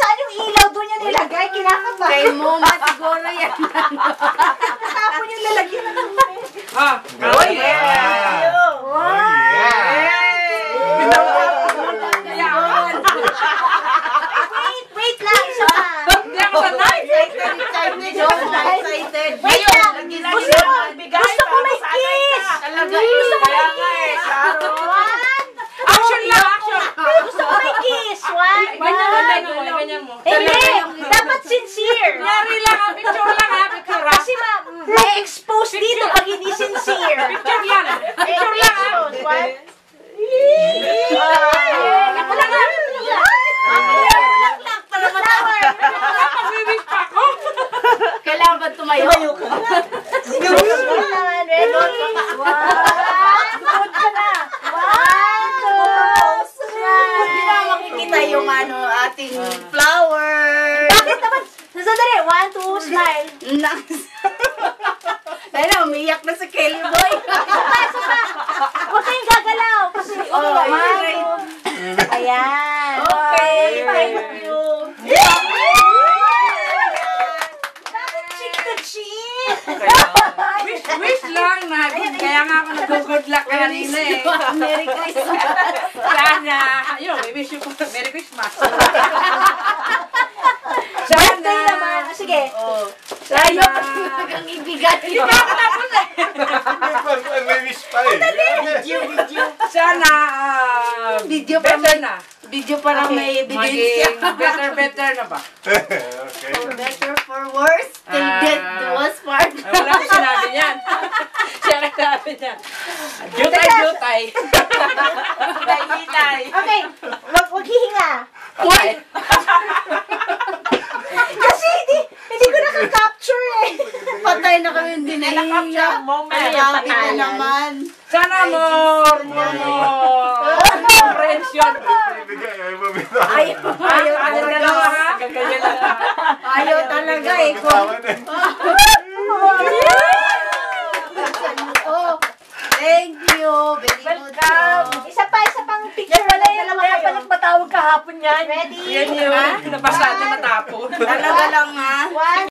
Nasaan yung ilaw? Doon yan nilagay. Kinakaba. Kay Moma siguro yan. Tapon yung lalagyan ng tubig. Ah, Oh, yeah! Wait lang siya. hindi ako sanay. Excited. Wait lang. Gusto ko may kiss. Talaga. Gusto ko may kiss. One. Action lang, action. Gusto ko may kiss. One. Ganyan mo. Hindi. Dapat sincere. Yari lang, picture lang ha, picture ha. Kasi may expose dito pag hindi sincere. Picture yan. Picture lang ha. One. Ako lang ha. Para flower. Mag-wish pa ako. Kailangan ba tumayo? Ready? One. Good ka na. One, two, three. Hindi na makikita yung ating flower. Bakit naman? Sandali. One, two, smile. Dahil na, umiyak na si Kelly Boy. Huwag kayong gagalaw. Kasi, ayan. Okay, Thank thank you. Bakit cheek to cheek? Wish lang na. Kaya nga ako nag-good luck kanina eh. Merry Christmas. Sana, yun, may wish you po. Merry Christmas. Birthday naman. Sige. Tayo pa talagang ibigan. Hindi pa ako tapos eh. May wish pa eh. Sana, Video pa better na. Video parang may ebidensya. Maging better na ba? Okay. For better, for worse, till death do us part. Ay, wala ko sinabi niyan. Siya nagsabi niyan. Jutay. Hitay. Okay. Wag hihinga. Okay. Kasi hindi ko nakaka-capture eh. Patay na kami, hindi na nakapture. Malapit na naman. Sana more comprehension. Ayaw Dalawa ha? Gaganyan lang ha? Ayaw talaga eh. Oh, thank you. Very good. Isa pang picture. Wala yung dalawa ka palang matawag kahapon yan. Ready? Yan yun. Nabasa niya matapon. Talaga lang ha. One,